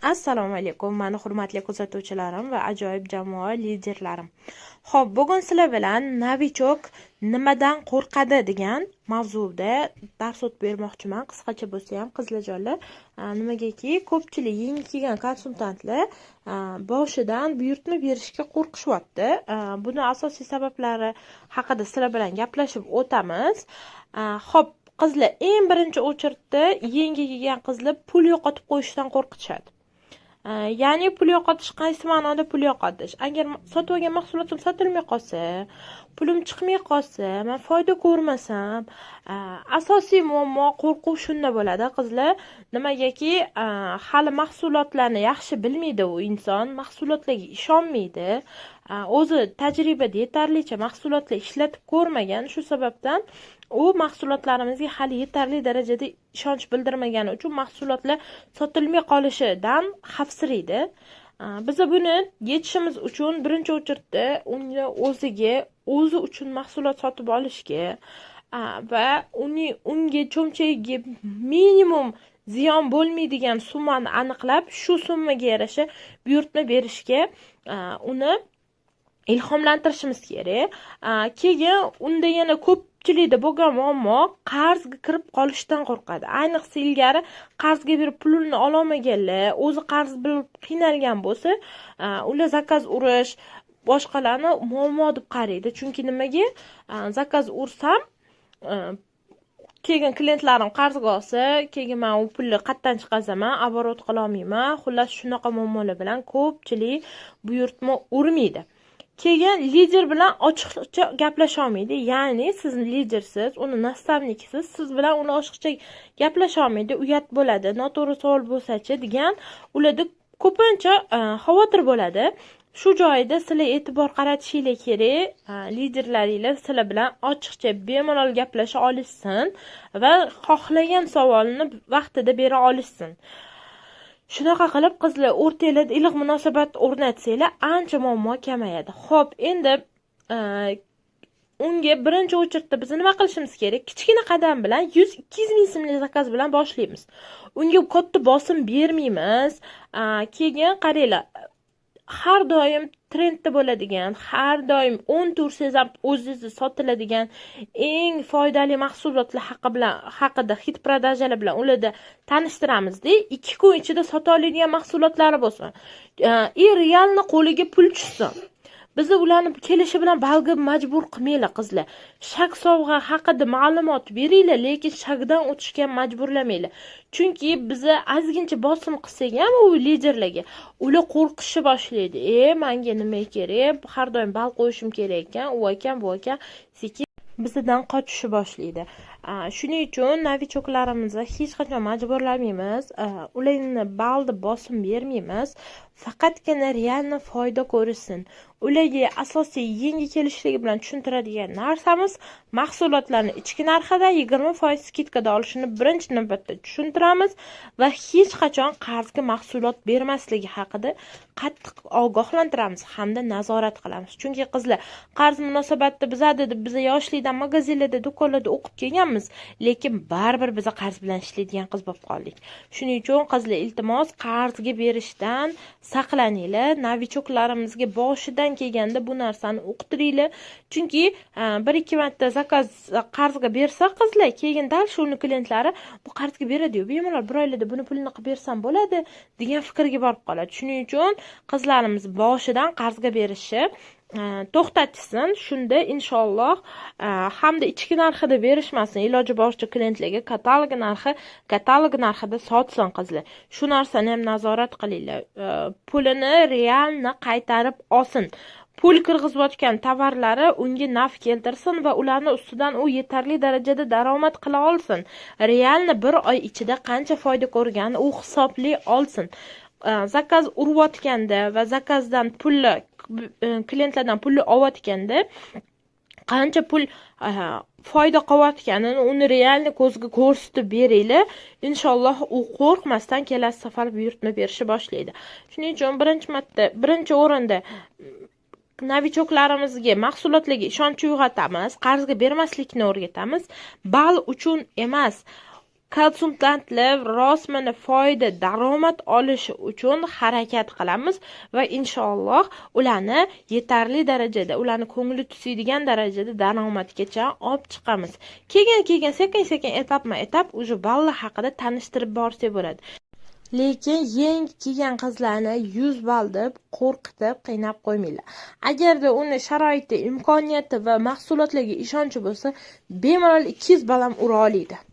Assalomu alaykum, mani hurmatli kuzatuvchilarim va ajoyib jamoa liderlarim. Xo'p, bugun sizlar bilan novichok nimadan qo'rqadi degan mavzuda dars o'tib bermoqchiman. Qisqacha bo'lsa ham qizlarjonlar, nimagaki ko'pchilik yangi kelgan konsultantlar boshidan buyurtma berishga qo'rqishyapti. Buni asosiy sabablari haqida sizlar bilan gaplashib o'tamiz. Xo'p, qizlar eng birinchi o'chirda yangi kelgan qizlar pul yo'qotib qo'yishdan qo'rqitishadi. Ya'ni pul yo'qotish qaysi ma'noda pul yo'qotish? Agar sotib olgan mahsulotim sotilmay qolsa, pulim chiqmay qolsa, men foyda ko'rmasam, asosiy muammo qo'rquv shunda bo'ladi qizlar. Nimagaki hali mahsulotlarni yaxshi bilmaydi u inson, mahsulotlarga ishonmaydi. O'zi tajribada yetarlicha mahsulotlar ishlatib ko'rmagan, shu sababdan u mahsulotlarimizga hali yetarli darajada ishonch bildirmagani uchun mahsulotlar sotilmay qolishidan xavfsiraydi. Biz buni yechishimiz uchun birinchi o'chirda o'zi uchun mahsulot sotib olishga va unga cho'mchagiga minimum ziyon bo'lmaydigan summani aniqlab, shu summaga yarasha buyurtma berishga uni ilhomlantirishimiz kerak. Keyin unda yana ko'pchilikda bo'lgan muammo qarzga kirib qolishdan qo'rqadi. Ayniqsa ilgari qarzga berib pulini ololmaganlar, o'zi qarz bilan qiynalgan bo'lsa, ular zakaz urish, boshqalarni muammo deb qaraydi. Chunki nimaga? Zakaz ursam, keyin klientlarim qarzga olsa, keyin men u pulni qayerdan chiqazaman, оборот qila olmayman. Xullas shunaqa muammolar bilan ko'pchilik buyurtma urmaydi. Keyin lider bilan ochiqcha gaplasha olmaydi. Ya'ni siz lidersiz, uni nastavniksiz, siz bilan uni ochiqcha gaplasha olmaydi. Uyat bo'ladi, noto'g'ri savol bo'lsa-chi degan ularda ko'pincha xavotir bo'ladi. Shu joyda sizlar e'tibor qaratishinglar kerak. Liderlaringlar sizlar bilan ochiqcha bemalol gaplasha olishsin va xohlagan savolni vaqtida bera olishsin. Shunaqa qilib qizlar o'rtalarida iliq munosabat o'rnatsanglar, ancha muammo kamayadi. Xo'p, endi unga birinchi o'chirda biz nima qilishimiz kerak? Kichkina qadam bilan 100-200 ming so'mlik zakaz bilan boshlaymiz. Unga katta bosim bermaymiz. Keyin qaranglar, har doim trendda bo'ladigan, har doim 10 tursiz ham o'zingizni sotiladigan eng foydali mahsulotlar haqida hit prodajalar bilan ularda tanishtiramizda, 2 kun ichida sota oladigan mahsulotlari bo'lsin. Realni qo'liga pul tushsin. Biz ularni kelishi bilan balga majbur qilmaylar qizlar. Shak sovg'a haqida ma'lumot beringlar, lekin shakdan o'tishga majburlamaylar. Chunki biz ozgincha bosim qilsak ham u liderlarga ular qo'rqishni boshlaydi. Menga nima kerak? Har doim bal qo'yishim kerak ekan, u ekan, bu ekan, sekin bizdan qochishni boshlaydi. Shuning uchun novichoklarimizni hech qachon majburlamaymiz, ularni balda bosim bermaymiz. Faqatgina realni foyda ko'rsin. Ularga asosiy yangi kelishligi bilan tushuntiradigan narsamiz, mahsulotlarni ichki narxida 20% skidkada olishini birinchi navbatda tushuntiramiz va hech qachon qarzga mahsulot bermasligi haqida qattiq ogohlantiramiz hamda nazorat qilamiz. Chunki qizlar, qarz munosabatida biz yoshlikdan magazinlarda, do'konlarda o'qib kelganmiz, lekin baribir biz qarz bilan ishlaydigan qiz bo'lib qoldik. Shuning uchun qizlar, iltimos qarzga berishdan saqlaninglar. Novichoklarimizga boshidan kelganda bu narsani o'qitiringlar. Chunki 1-2 marta zakaz qarzga bersa qizlar, keyin dal shuni klientlari bu qarzga beradi-yu, bemalol bir oylarda buni pulini qilib bersam bo'ladi degan fikrga borib qoladi. Shuning uchun qizlarimiz boshidan qarzga berishi to'xtatsin. Shunda inshaalloh hamda ichki narxida berishmasin, iloji boricha klientlarga katalog narxida sotsin qizlar. Shu narsani ham nazorat qilinglar. Pulini realni qaytarib olsin. Pul kirgizayotgan tovarlari unga naf keltirsin va ularni ustidan u yetarli darajada daromad qila olsin. Realni bir oy ichida qancha foyda ko'rgani u hisobli olsin. Zakaz urayotganda va zakazdan pulni klientlardan pulni olayotganda qancha pul foyda qilayotganini uni realni ko'zga ko'rsatib beringlar. Inshaalloh u qo'rqmasdan kelasi safar buyurtma berishni boshlaydi. Shuning uchun birinchi o'rinda novichoklarimizga mahsulotlarga ishonch uyg'otamiz, qarzga bermaslikni o'rgatamiz. Bal uchun emas, konsultantlar rostmana foyda daromad olishi uchun harakat qilamiz va inshaalloh ularni yetarli darajada, ularni ko'ngli tusiydigan darajada daromadgacha olib chiqamiz. Keyin sekin etapma-etap уже balla haqida tanishtirib borsak bo'ladi. Lekin yangi kelgan qizlarni 100 ball deb qo'rqitib, qiynab qo'ymanglar. Agarda uni sharoiti, imkoniyati va mahsulotlarga ishonchi bo'lsa, bemalol 200 ball ham ura oladi.